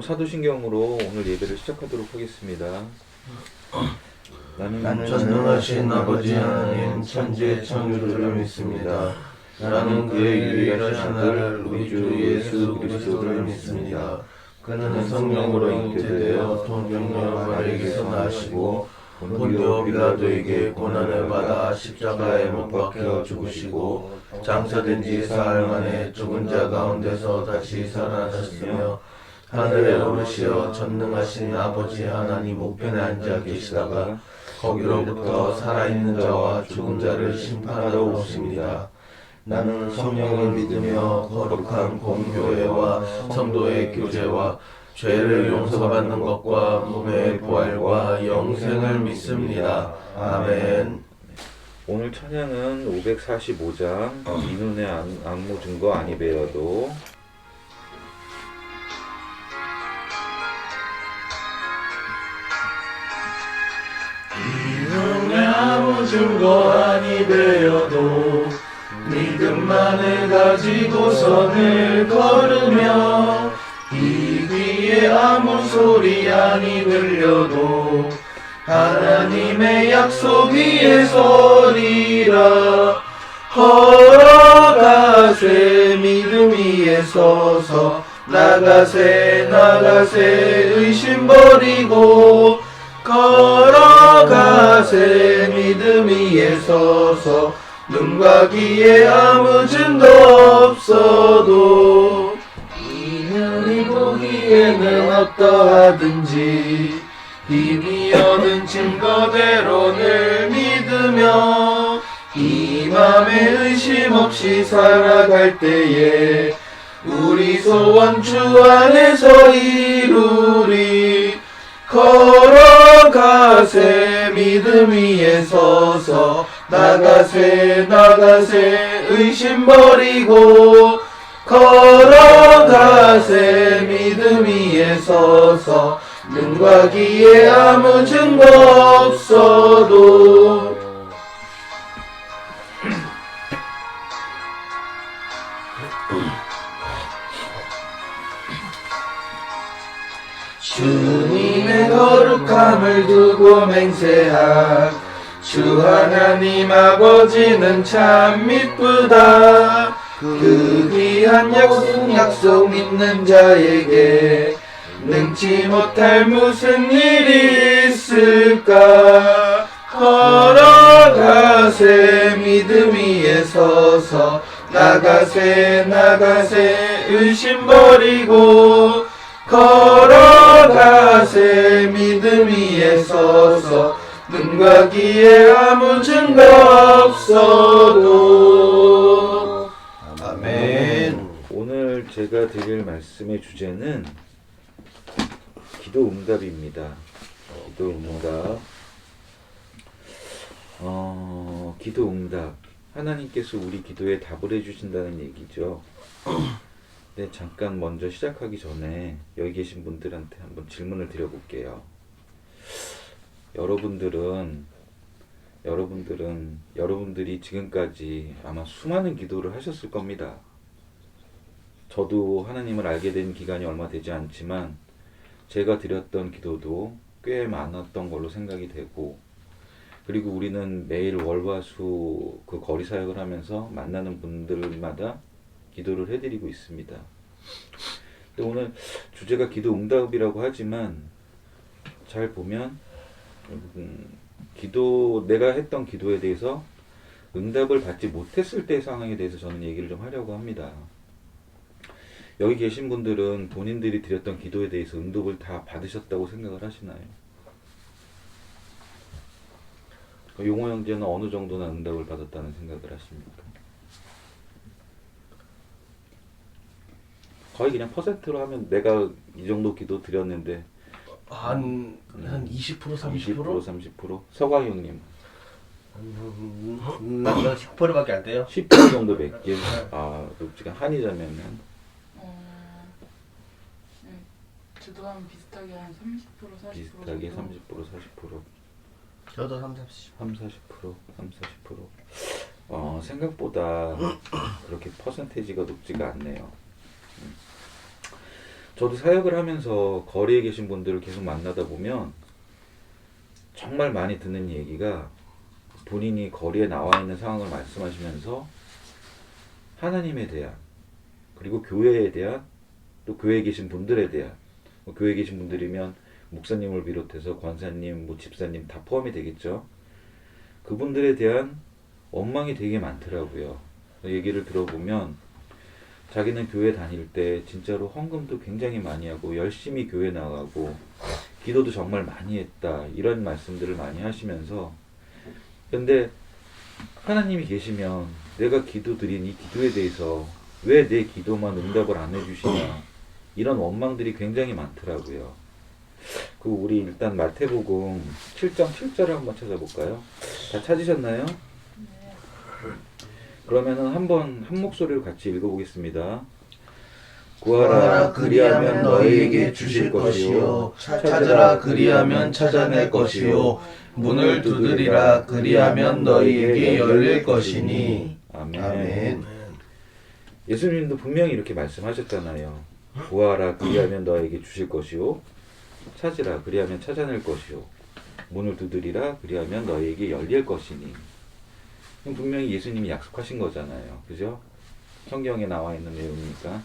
그럼 사도신경으로 오늘 예배를 시작하도록 하겠습니다. 나는 전능하신 아버지 하나님 천지의 창조주를 믿습니다. 나는 그의 유일하신 아들 우리 주 예수 그리스도를 믿습니다. 그는 성령으로 잉태되어 동정녀 마리아에게서 나시고 본디오 빌라도에게 고난을 받아 십자가에 못 박혀 죽으시고 장사된 지 사흘 만에 죽은 자 가운데서 다시 살아나셨으며 하늘에 오르시어 전능하신 아버지 하나님 우편에 앉아 계시다가 거기로부터 살아있는 자와 죽은 자를 심판하러 오십니다. 나는 성령을 믿으며 거룩한 공교회와 성도의 교제와 죄를 용서받는 것과 몸의 부활과 영생을 믿습니다. 아멘. 오늘 찬양은 545장 이 눈의 안무 증거 아니 베어도. 이 눈의 아무 증거 아니 베어도 믿음만을 가지고 선을 걸으며 이 귀에 아무 소리 아니 들려도 하나님의 약속 위에 서리라. 걸어가세 믿음 위에 서서 나가세 의심 버리고 걸어가세 믿음 위에 서서 눈과 귀에 아무 증거 없어도 이 눈이 보기에는 어떠하든지 힘이 얻은 증거대로 늘 믿으며 이 맘에 의심 없이 살아갈 때에 우리 소원 주 안에서 이루리. 걸어가세 믿음 위에 서서 나가세 의심 버리고 걸어가세 믿음 위에 서서 눈과 귀에 아무 증거 없어도. 주님의 거룩함을 두고 맹세한 주 하나님 아버지는 참 미쁘다. 그 귀한 약속 믿는 자에게 능치 못할 무슨 일이 있을까. 걸어가세 믿음 위에 서서 나가세 의심 버리고 걸어가세 믿음 위에 서서 눈과 귀에 아무 증거 없어도. 아멘. 오늘 제가 드릴 말씀의 주제는 기도 응답입니다. 기도 응답. 기도 응답. 하나님께서 우리 기도에 답을 해주신다는 얘기죠. 네, 잠깐 먼저 시작하기 전에 여기 계신 분들한테 한번 질문을 드려볼게요. 여러분들이 지금까지 아마 수많은 기도를 하셨을 겁니다. 저도 하나님을 알게 된 기간이 얼마 되지 않지만 제가 드렸던 기도도 꽤 많았던 걸로 생각이 되고, 그리고 우리는 매일 월화수 그 거리 사역을 하면서 만나는 분들마다 기도를 해드리고 있습니다. 근데 오늘 주제가 기도 응답이라고 하지만 잘 보면 내가 했던 기도에 대해서 응답을 받지 못했을 때의 상황에 대해서 저는 얘기를 좀 하려고 합니다. 여기 계신 분들은 본인들이 드렸던 기도에 대해서 응답을 다 받으셨다고 생각을 하시나요? 용호 형제는 어느 정도나 응답을 받았다는 생각을 하십니까? 거의 그냥 퍼센트로 하면 내가 이 정도 기도 드렸는데 한 20% 30%? 30%? 서광 형님 나 10%밖에 안 돼요. 10% 정도 몇 개? 지금 한의자면은 저도 한 비슷하게 한 30% 40% 비슷하게 정도. 30% 40%? 저도 30, 40%? 생각보다 그렇게 퍼센테이지가 높지가 않네요. 저도 사역을 하면서 거리에 계신 분들을 계속 만나다 보면 정말 많이 듣는 얘기가 본인이 거리에 나와 있는 상황을 말씀하시면서 하나님에 대한 그리고 교회에 대한 또 교회에 계신 분들에 대한 교회에 계신 분들이면 목사님을 비롯해서 권사님, 뭐 집사님 다 포함이 되겠죠. 그분들에 대한 원망이 되게 많더라고요. 얘기를 들어보면 자기는 교회 다닐 때 진짜로 헌금도 굉장히 많이 하고 열심히 교회 나가고 기도도 정말 많이 했다 이런 말씀들을 많이 하시면서 근데 하나님이 계시면 내가 기도 드린 이 기도에 대해서 왜 내 기도만 응답을 안 해주시냐 이런 원망들이 굉장히 많더라고요. 그 우리 일단 마태복음 7장 7절을 한번 찾아볼까요? 다 찾으셨나요? 네. 그러면은 한번 한 목소리로 같이 읽어보겠습니다. 구하라 그리하면 너희에게 주실 것이요 찾으라 그리하면 찾아낼 것이요 문을 두드리라 그리하면 너희에게 열릴 것이니. 아멘. 아멘. 예수님도 분명히 이렇게 말씀하셨잖아요. 구하라 그리하면 너에게 주실 것이요 찾으라 그리하면 찾아낼 것이요 문을 두드리라 그리하면 너에게 열릴 것이니. 분명히 예수님이 약속하신 거잖아요. 그죠? 성경에 나와 있는 내용이니까.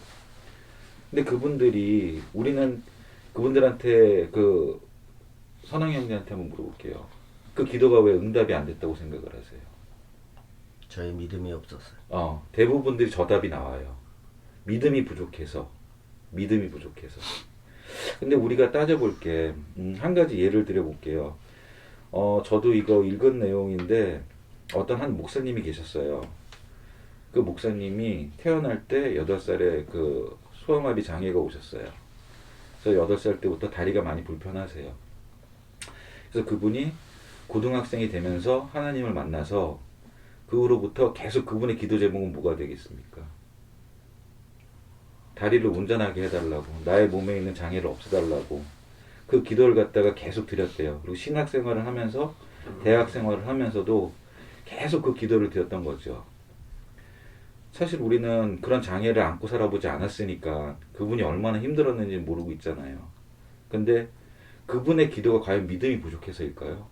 근데 그분들이 우리는 그분들한테 그 선왕 형제한테 한번 물어볼게요. 그 기도가 왜 응답이 안 됐다고 생각을 하세요? 저희 믿음이 없었어요. 대부분들이 저 답이 나와요. 믿음이 부족해서. 믿음이 부족해서. 근데 우리가 따져볼 게 한 가지 예를 들어볼게요. 저도 이거 읽은 내용인데 어떤 한 목사님이 계셨어요. 그 목사님이 태어날 때 8살에 그 소아마비 장애가 오셨어요. 그래서 8살 때부터 다리가 많이 불편하세요. 그래서 그분이 고등학생이 되면서 하나님을 만나서 그 후로부터 계속 그분의 기도 제목은 뭐가 되겠습니까? 다리를 운전하게 해달라고, 나의 몸에 있는 장애를 없애달라고 그 기도를 갖다가 계속 드렸대요. 그리고 신학 생활을 하면서 대학 생활을 하면서도 계속 그 기도를 드렸던 거죠. 사실 우리는 그런 장애를 안고 살아보지 않았으니까 그분이 얼마나 힘들었는지 모르고 있잖아요. 근데 그분의 기도가 과연 믿음이 부족해서일까요?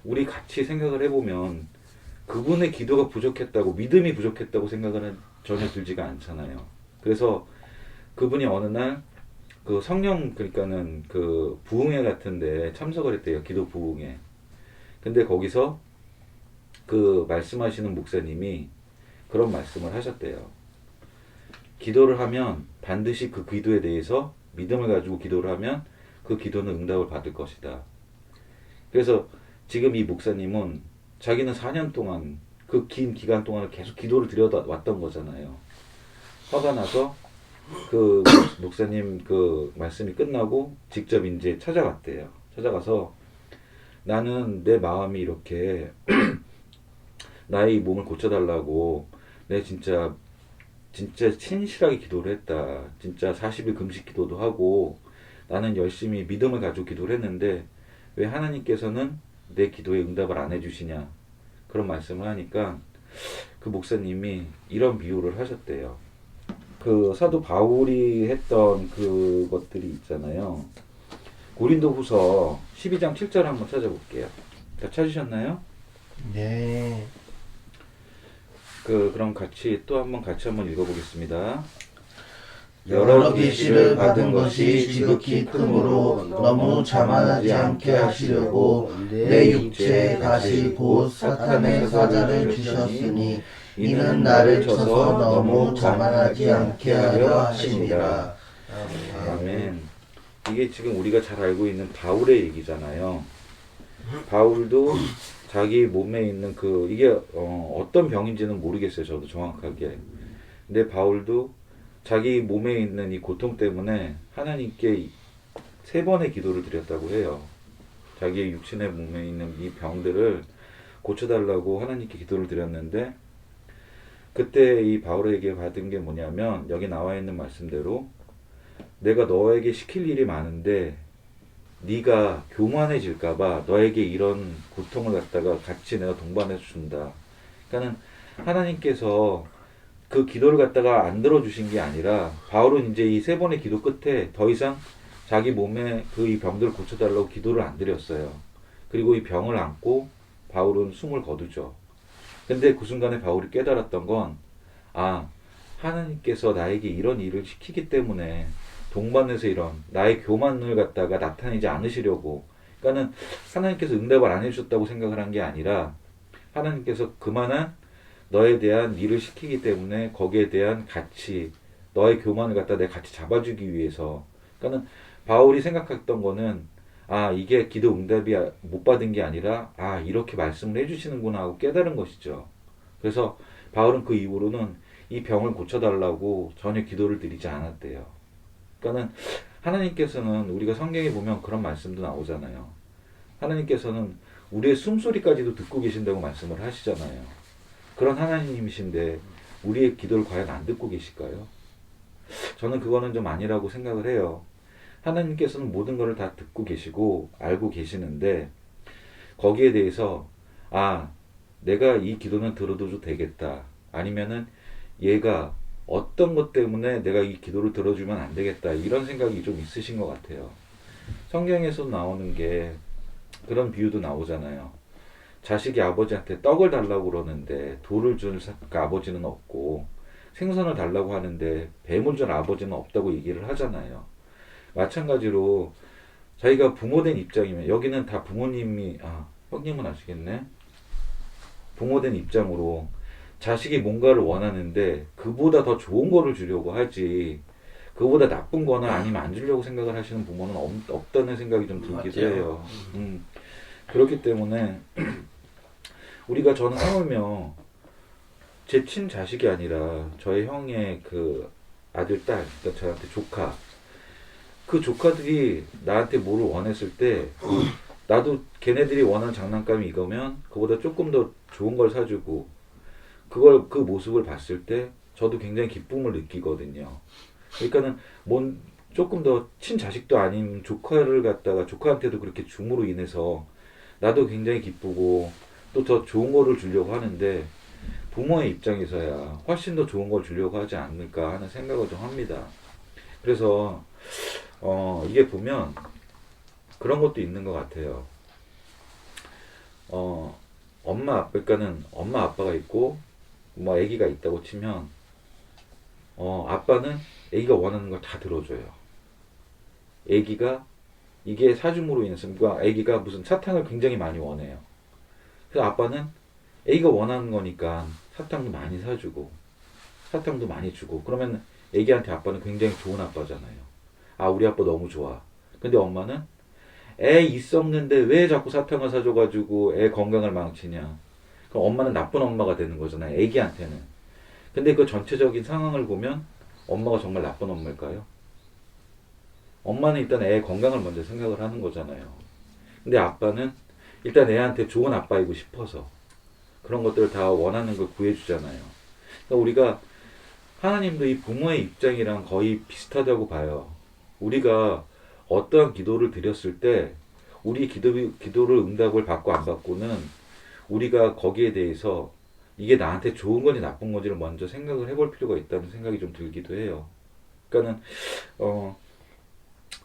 우리 같이 생각을 해보면 그분의 기도가 부족했다고 믿음이 부족했다고 생각은 전혀 들지가 않잖아요. 그래서 그분이 어느 날 그 성령 그러니까는 그 부흥회 같은데 참석을 했대요. 기도 부흥회. 근데 거기서 그 말씀하시는 목사님이 그런 말씀을 하셨대요. 기도를 하면 반드시 그 기도에 대해서 믿음을 가지고 기도를 하면 그 기도는 응답을 받을 것이다. 그래서 지금 이 목사님은 자기는 4년 동안 그 긴 기간 동안을 계속 기도를 드려왔던 거잖아요. 화가 나서 그 목사님 그 말씀이 끝나고 직접 이제 찾아갔대요. 찾아가서 나는 내 마음이 이렇게 나의 몸을 고쳐달라고 내 진짜 신실하게 기도를 했다. 진짜 40일 금식 기도도 하고 나는 열심히 믿음을 가지고 기도를 했는데 왜 하나님께서는 내 기도에 응답을 안 해주시냐 그런 말씀을 하니까 그 목사님이 이런 비유를 하셨대요. 그 사도 바울이 했던 그것들이 있잖아요. 고린도 후서 12장 7절 한번 찾아볼게요. 다 찾으셨나요? 네. 그럼 같이 한번 읽어보겠습니다. 여러 계시를 받은 것이 지극히 크므로 너무 자만하지 않게 하시려고 내 육체에 다시 곧 사탄의 사자를 주셨으니 이는 나를 쳐서 너무 자만하지 않게 하려 하심이라. 아멘. 이게 지금 우리가 잘 알고 있는 바울의 얘기잖아요. 바울도 자기 몸에 있는 이게 어떤 병인지는 모르겠어요. 저도 정확하게. 근데 바울도 자기 몸에 있는 이 고통 때문에 하나님께 3번의 기도를 드렸다고 해요. 자기의 육신의 몸에 있는 이 병들을 고쳐달라고 하나님께 기도를 드렸는데 그때 이 바울에게 받은 게 뭐냐면 여기 나와 있는 말씀대로 내가 너에게 시킬 일이 많은데 네가 교만해질까봐 너에게 이런 고통을 갖다가 같이 내가 동반해서 준다. 그러니까는 하나님께서 그 기도를 갖다가 안 들어주신 게 아니라 바울은 이제 이 세 번의 기도 끝에 더 이상 자기 몸에 그 이 병들을 고쳐달라고 기도를 안 드렸어요. 그리고 이 병을 안고 바울은 숨을 거두죠. 근데 그 순간에 바울이 깨달았던 건, 아, 하나님께서 나에게 이런 일을 시키기 때문에 동반해서 이런 나의 교만을 갖다가 나타내지 않으시려고, 그러니까는 하나님께서 응답을 안 해주셨다고 생각을 한 게 아니라 하나님께서 그만한 너에 대한 일을 시키기 때문에 거기에 대한 가치, 너의 교만을 갖다 내가 같이 잡아주기 위해서. 그러니까는 바울이 생각했던 거는, 아, 이게 기도 응답이 못 받은 게 아니라, 아, 이렇게 말씀을 해주시는구나 하고 깨달은 것이죠. 그래서 바울은 그 이후로는 이 병을 고쳐달라고 전혀 기도를 드리지 않았대요. 그러니까는 하나님께서는, 우리가 성경에 보면 그런 말씀도 나오잖아요. 하나님께서는 우리의 숨소리까지도 듣고 계신다고 말씀을 하시잖아요. 그런 하나님이신데 우리의 기도를 과연 안 듣고 계실까요? 저는 그거는 좀 아니라고 생각을 해요. 하나님께서는 모든 것을 다 듣고 계시고 알고 계시는데 거기에 대해서, 아, 내가 이 기도는 들어도 되겠다, 아니면은 얘가 어떤 것 때문에 내가 이 기도를 들어주면 안 되겠다, 이런 생각이 좀 있으신 것 같아요. 성경에서 나오는 게 그런 비유도 나오잖아요. 자식이 아버지한테 떡을 달라고 그러는데 돌을 줄 아버지는 없고, 생선을 달라고 하는데 뱀을 줄 아버지는 없다고 얘기를 하잖아요. 마찬가지로 자기가 부모된 입장이면, 여기는 다 부모님이, 형님은 아시겠네? 부모된 입장으로 자식이 뭔가를 원하는데 그보다 더 좋은 거를 주려고 하지, 그보다 나쁜 거나 아니면 안 주려고 생각을 하시는 부모는 없다는 생각이 좀 들기도 맞죠. 해요. 그렇기 때문에 우리가, 저는 하물며 제 친자식이 아니라 저의 형의 그 아들, 딸, 그러니까 저한테 조카, 그 조카들이 나한테 뭐를 원했을 때 나도 걔네들이 원하는 장난감이 이거면 그보다 조금 더 좋은 걸 사주고, 그 모습을 봤을 때 저도 굉장히 기쁨을 느끼거든요. 그러니까는 조금 더 친자식도 아닌 조카를 갖다가 조카한테도 그렇게 줌으로 인해서 나도 굉장히 기쁘고 또 더 좋은 거를 주려고 하는데, 부모의 입장에서야 훨씬 더 좋은 걸 주려고 하지 않을까 하는 생각을 좀 합니다. 그래서 이게 보면 그런 것도 있는 것 같아요. 그러니까는 엄마 아빠가 있고 뭐 아기가 있다고 치면, 아빠는 아기가 원하는 걸 다 들어줘요. 아기가 이게 사줌으로 인해서, 그러니까 아기가 무슨 사탕을 굉장히 많이 원해요. 그래서 아빠는 아기가 원하는 거니까 사탕도 많이 사주고 사탕도 많이 주고, 그러면 아기한테 아빠는 굉장히 좋은 아빠잖아요. 아, 우리 아빠 너무 좋아. 근데 엄마는 애 있었는데 왜 자꾸 사탕을 사줘가지고 애 건강을 망치냐. 그럼 엄마는 나쁜 엄마가 되는 거잖아요, 애기한테는. 근데 그 전체적인 상황을 보면 엄마가 정말 나쁜 엄마일까요? 엄마는 일단 애 건강을 먼저 생각을 하는 거잖아요. 근데 아빠는 일단 애한테 좋은 아빠이고 싶어서 그런 것들을 다 원하는 걸 구해주잖아요. 그러니까 우리가, 하나님도 이 부모의 입장이랑 거의 비슷하다고 봐요. 우리가 어떠한 기도를 드렸을 때 우리 기도를 응답을 받고 안 받고는 우리가 거기에 대해서 이게 나한테 좋은 건지 나쁜 건지를 먼저 생각을 해볼 필요가 있다는 생각이 좀 들기도 해요. 그러니까는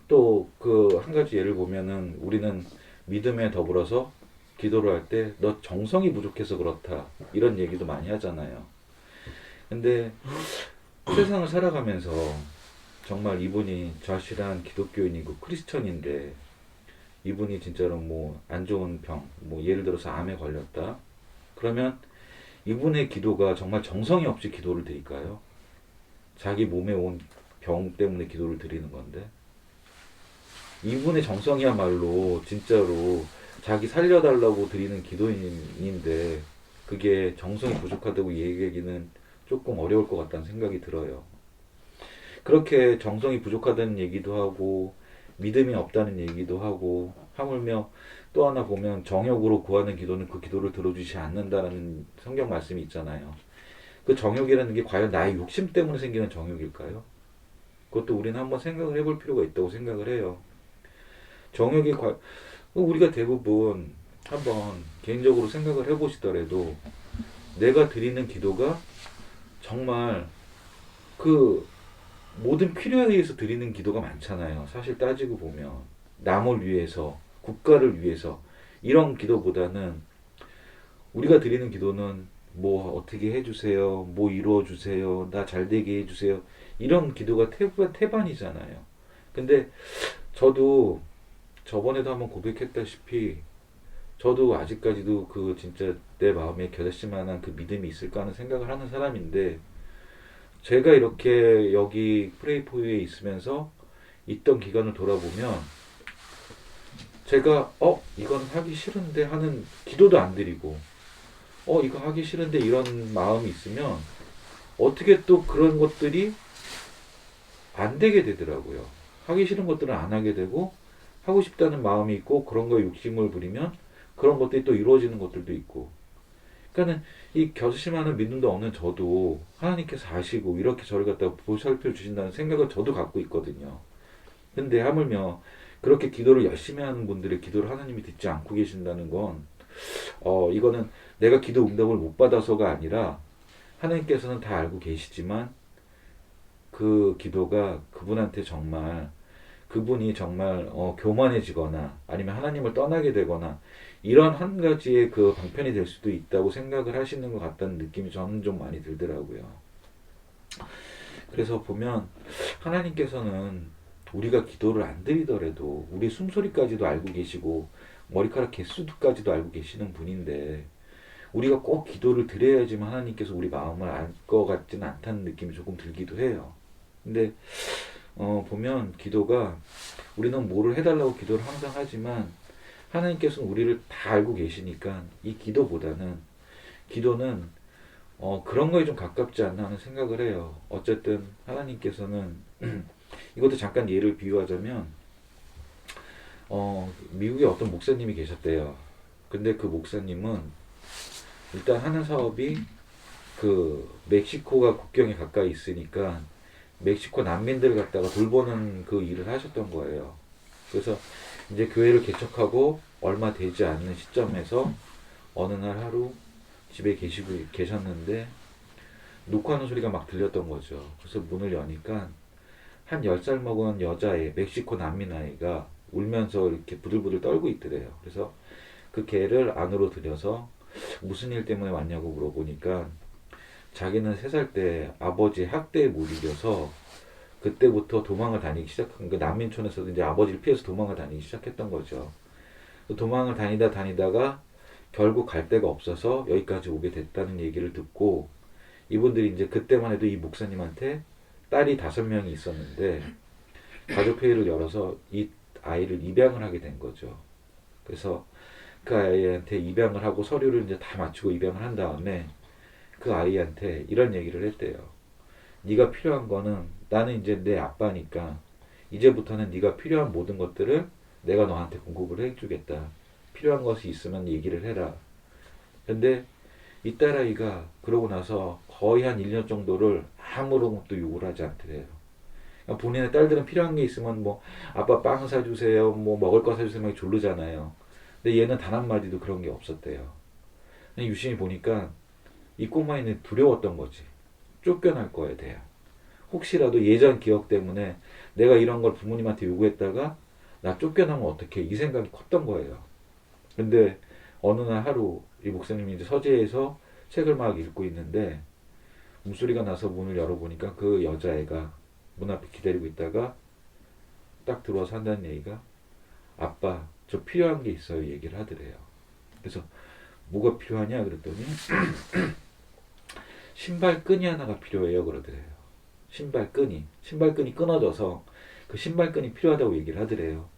또 그 한 가지 예를 보면은, 우리는 믿음에 더불어서 기도를 할 때 너 정성이 부족해서 그렇다, 이런 얘기도 많이 하잖아요. 근데 세상을 살아가면서 정말 이분이 절실한 기독교인이고 크리스천인데, 이분이 진짜로 뭐 안 좋은 병, 뭐 예를 들어서 암에 걸렸다, 그러면 이분의 기도가 정말 정성이 없이 기도를 드릴까요? 자기 몸에 온 병 때문에 기도를 드리는 건데, 이분의 정성이야말로 진짜로 자기 살려달라고 드리는 기도인인데 그게 정성이 부족하다고 얘기하기는 조금 어려울 것 같다는 생각이 들어요. 그렇게 정성이 부족하다는 얘기도 하고 믿음이 없다는 얘기도 하고, 하물며 또 하나 보면 정욕으로 구하는 기도는 그 기도를 들어주지 않는다는 성경 말씀이 있잖아요. 그 정욕이라는 게 과연 나의 욕심 때문에 생기는 정욕일까요? 그것도 우리는 한번 생각을 해볼 필요가 있다고 생각을 해요. 정욕이 우리가 대부분 한번 개인적으로 생각을 해보시더라도 내가 드리는 기도가 정말 그 모든 필요에 의해서 드리는 기도가 많잖아요. 사실 따지고 보면 남을 위해서, 국가를 위해서 이런 기도보다는 우리가 드리는 기도는 뭐 어떻게 해주세요, 뭐 이루어주세요, 나 잘되게 해주세요 이런 기도가 태반이잖아요. 근데 저도 저번에도 한번 고백했다시피 저도 아직까지도 그 진짜 내 마음에 결심만한 그 믿음이 있을까 하는 생각을 하는 사람인데 제가 이렇게 여기 프레이포유에 있으면서 있던 기간을 돌아보면 제가 이건 하기 싫은데 하는 기도도 안 드리고 이거 하기 싫은데 이런 마음이 있으면 어떻게 또 그런 것들이 안 되게 되더라고요. 하기 싫은 것들은 안 하게 되고 하고 싶다는 마음이 있고 그런 거에 욕심을 부리면 그런 것들이 또 이루어지는 것들도 있고 그러니까는 이 결심하는 믿음도 없는 저도 하나님께서 아시고 이렇게 저를 갖다가 보살펴 주신다는 생각을 저도 갖고 있거든요. 근데 하물며 그렇게 기도를 열심히 하는 분들의 기도를 하나님이 듣지 않고 계신다는 건 이거는 내가 기도 응답을 못 받아서가 아니라 하나님께서는 다 알고 계시지만 그 기도가 그분한테 정말 그분이 정말 교만해지거나 아니면 하나님을 떠나게 되거나 이런 한 가지의 그 방편이 될 수도 있다고 생각을 하시는 것 같다는 느낌이 저는 좀 많이 들더라고요. 그래서 보면 하나님께서는 우리가 기도를 안 드리더라도 우리 숨소리까지도 알고 계시고 머리카락 개수까지도 알고 계시는 분인데 우리가 꼭 기도를 드려야지만 하나님께서 우리 마음을 알 것 같지는 않다는 느낌이 조금 들기도 해요. 근데 보면 기도가 우리는 뭐를 해달라고 기도를 항상 하지만 하나님께서는 우리를 다 알고 계시니까 이 기도보다는 기도는 그런 거에 좀 가깝지 않나 하는 생각을 해요. 어쨌든 하나님께서는 이것도 잠깐 예를 비유하자면 미국에 어떤 목사님이 계셨대요. 근데 그 목사님은 일단 하는 사업이 그 멕시코가 국경에 가까이 있으니까 멕시코 난민들 갖다가 돌보는 그 일을 하셨던 거예요. 그래서 이제 교회를 개척하고 얼마 되지 않는 시점에서 어느 날 하루 집에 계셨는데 녹화하는 소리가 막 들렸던 거죠. 그래서 문을 여니까 한 10살 먹은 여자애, 멕시코 난민 아이가 울면서 이렇게 부들부들 떨고 있더래요. 그래서 그 개를 안으로 들여서 무슨 일 때문에 왔냐고 물어보니까 자기는 3살 때 아버지의 학대에 못 이겨서 그때부터 도망을 다니기 시작한 그 난민촌에서도 이제 아버지를 피해서 도망을 다니기 시작했던 거죠. 도망을 다니다가 결국 갈 데가 없어서 여기까지 오게 됐다는 얘기를 듣고 이분들이 이제 그때만 해도 이 목사님한테 딸이 5명이 있었는데 가족회의를 열어서 이 아이를 입양을 하게 된 거죠. 그래서 그 아이한테 입양을 하고 서류를 이제 다 마치고 입양을 한 다음에 그 아이한테 이런 얘기를 했대요. 네가 필요한 거는 나는 이제 내 아빠니까 이제부터는 네가 필요한 모든 것들을 내가 너한테 공급을 해주겠다. 필요한 것이 있으면 얘기를 해라. 근데 이 딸아이가 그러고 나서 거의 한 1년 정도를 아무런 것도 요구를 하지 않더래요. 그러니까 본인의 딸들은 필요한 게 있으면 뭐 아빠 빵 사주세요, 뭐 먹을 거 사주세요 막 졸르잖아요. 근데 얘는 단 한마디도 그런 게 없었대요. 유심히 보니까 이 꼬마애는 두려웠던 거지. 쫓겨날 거에 대한. 혹시라도 예전 기억 때문에 내가 이런 걸 부모님한테 요구했다가 나 쫓겨나면 어떡해 이 생각이 컸던 거예요. 근데 어느 날 하루 이 목사님이 이제 서재에서 책을 막 읽고 있는데 문소리가 나서 문을 열어보니까 그 여자애가 문 앞에 기다리고 있다가 딱 들어와서 한다는 얘기가 아빠 저 필요한 게 있어요 얘기를 하더래요. 그래서 뭐가 필요하냐 그랬더니 신발끈이 하나가 필요해요 그러더래요. 신발끈이 끊어져서 그 신발끈이 필요하다고 얘기를 하더래요.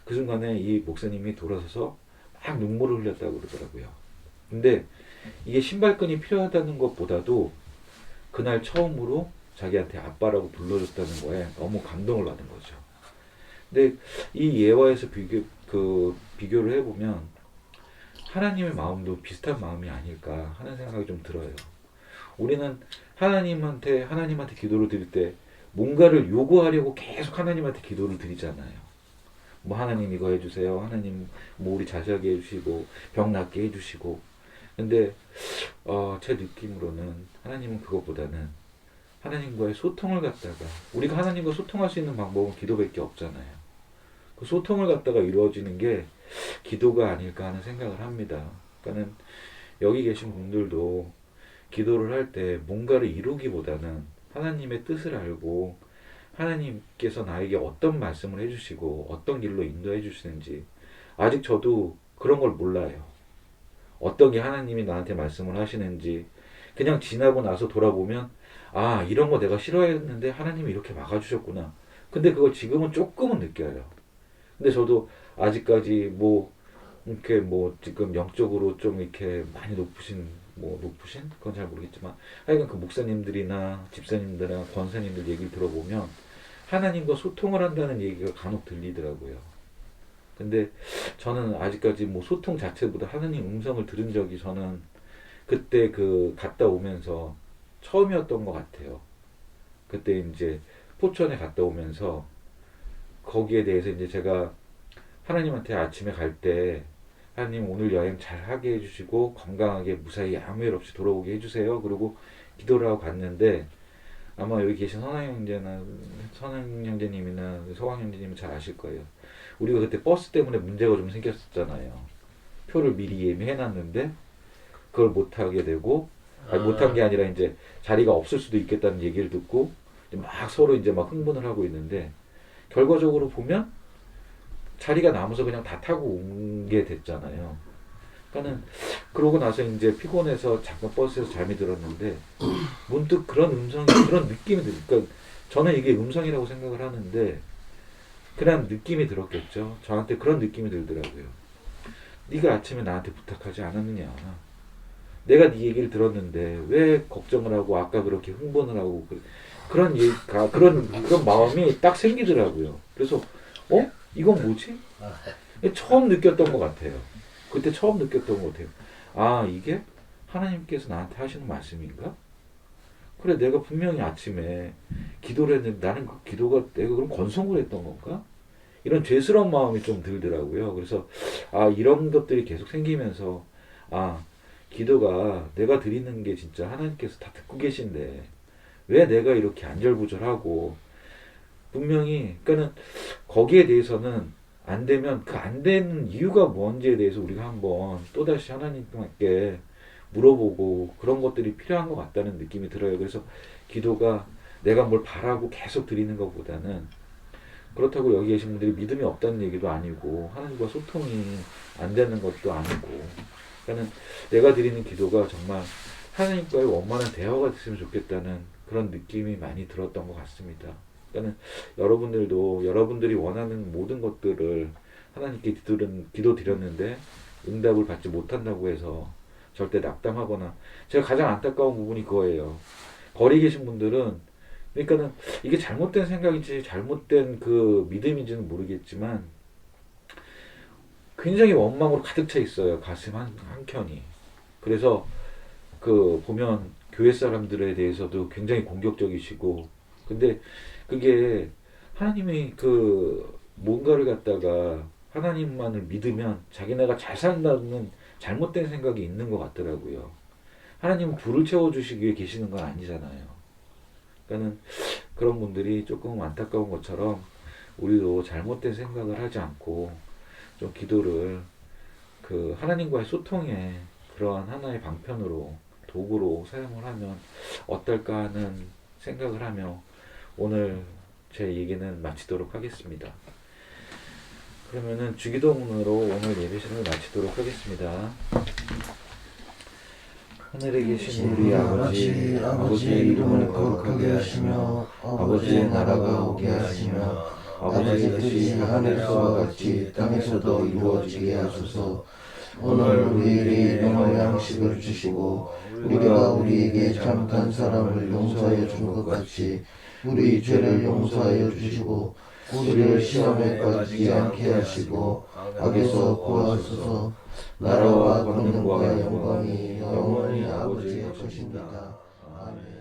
그 순간에 이 목사님이 돌아서서 막 눈물을 흘렸다고 그러더라고요. 근데 이게 신발끈이 필요하다는 것보다도 그날 처음으로 자기한테 아빠라고 불러줬다는 거에 너무 감동을 받은 거죠. 근데 이 예화에서 비교를 해보면 하나님의 마음도 비슷한 마음이 아닐까 하는 생각이 좀 들어요. 우리는 하나님한테 기도를 드릴 때 뭔가를 요구하려고 계속 하나님한테 기도를 드리잖아요. 뭐 하나님 이거 해주세요. 하나님 뭐 우리 자세하게 해주시고 병 낫게 해주시고 근데 제 느낌으로는 하나님은 그것보다는 하나님과의 소통을 갖다가 우리가 하나님과 소통할 수 있는 방법은 기도밖에 없잖아요. 그 소통을 갖다가 이루어지는 게 기도가 아닐까 하는 생각을 합니다. 그러니까는 여기 계신 분들도 기도를 할 때 뭔가를 이루기보다는 하나님의 뜻을 알고 하나님께서 나에게 어떤 말씀을 해주시고 어떤 길로 인도해 주시는지 아직 저도 그런 걸 몰라요. 어떤 게 하나님이 나한테 말씀을 하시는지 그냥 지나고 나서 돌아보면 아 이런 거 내가 싫어했는데 하나님이 이렇게 막아주셨구나. 근데 그걸 지금은 조금은 느껴요. 근데 저도 아직까지 뭐 이렇게 뭐 지금 영적으로 좀 이렇게 많이 높으신 그건 잘 모르겠지만 하여간 그 목사님들이나 집사님들이나 권사님들 얘기를 들어보면 하나님과 소통을 한다는 얘기가 간혹 들리더라고요. 근데 저는 아직까지 뭐 소통 자체보다 하나님 음성을 들은 적이 저는 그때 그 갔다 오면서 처음이었던 것 같아요. 그때 이제 포천에 갔다 오면서 거기에 대해서 이제 제가 하나님한테 아침에 갈 때 하나님 오늘 여행 잘 하게 해주시고 건강하게 무사히 아무 일 없이 돌아오게 해주세요. 그리고 기도를 하고 갔는데 아마 여기 계신 선왕 형제님이나 서왕 형제님은 잘 아실 거예요. 우리가 그때 버스 때문에 문제가 좀 생겼었잖아요. 표를 미리 예매해놨는데 그걸 못하게 되고 아니 못한 게 아니라 이제 자리가 없을 수도 있겠다는 얘기를 듣고 막 서로 이제 막 흥분을 하고 있는데 결과적으로 보면 자리가 남아서 그냥 다 타고 온 게 됐잖아요. 그러니까는 그러고 나서 이제 피곤해서 잠깐 버스에서 잠이 들었는데 문득 그런 음성이 그런 느낌이 그러니까 저는 이게 음성이라고 생각을 하는데 그런 느낌이 들었겠죠. 저한테 그런 느낌이 들더라고요. 네가 아침에 나한테 부탁하지 않았느냐. 내가 네 얘기를 들었는데 왜 걱정을 하고 아까 그렇게 흥분을 하고 그런 얘기가 그런 마음이 딱 생기더라고요. 그래서 이건 뭐지? 처음 느꼈던 것 같아요. 그때 처음 느꼈던 것 같아요. 아 이게 하나님께서 나한테 하시는 말씀인가? 그래 내가 분명히 아침에 기도를 했는데 나는 그 기도가 내가 그럼 건성을 했던 건가? 이런 죄스러운 마음이 좀 들더라고요. 그래서 이런 것들이 계속 생기면서 기도가 내가 드리는 게 진짜 하나님께서 다 듣고 계신데 왜 내가 이렇게 안절부절하고 분명히 그러니까는 거기에 대해서는 안 되면 그 안 되는 이유가 뭔지에 대해서 우리가 한번 또다시 하나님께 물어보고 그런 것들이 필요한 것 같다는 느낌이 들어요. 그래서 기도가 내가 뭘 바라고 계속 드리는 것보다는 그렇다고 여기 계신 분들이 믿음이 없다는 얘기도 아니고 하나님과 소통이 안 되는 것도 아니고 그러니까 내가 드리는 기도가 정말 하나님과의 원만한 대화가 됐으면 좋겠다는 그런 느낌이 많이 들었던 것 같습니다. 그러니까 여러분들도 여러분들이 원하는 모든 것들을 하나님께 기도 드렸는데 응답을 받지 못한다고 해서 절대 낙담하거나 제가 가장 안타까운 부분이 그거예요. 거리 계신 분들은 그러니까는 이게 잘못된 생각인지 잘못된 그 믿음인지는 모르겠지만 굉장히 원망으로 가득 차 있어요. 가슴 한켠이. 그래서 그 보면 교회 사람들에 대해서도 굉장히 공격적이시고 근데 그게 하나님이 그 뭔가를 갖다가 하나님만을 믿으면 자기네가 잘 산다는 잘못된 생각이 있는 것 같더라고요. 하나님은 불을 채워주시기 위해 계시는 건 아니잖아요. 그러니까는 그런 분들이 조금 안타까운 것처럼 우리도 잘못된 생각을 하지 않고 좀 기도를 그 하나님과의 소통에 그러한 하나의 방편으로 도구로 사용을 하면 어떨까 하는 생각을 하며 오늘 제 얘기는 마치도록 하겠습니다. 그러면은 주기도문으로 오늘 예배 시간을 마치도록 하겠습니다. 하늘에 계신 우리 아버지, 아버지의 이름을 거룩하게 하시며 아버지의 나라가 오게 하시며 아버지의 뜻이 하늘에서와 같이 땅에서도 이루어지게 하소서. 오늘 우리에게 일용할 양식을 주시고 우리가 우리에게 잘못한 사람을 용서하여 준 것 같이 우리 죄를 용서하여 주시고 우리를 시험에 빠지지 않게 하시고 악에서 구하소서. 나라와 권능과 영광이 영원히 아버지의 것입니다. 아멘.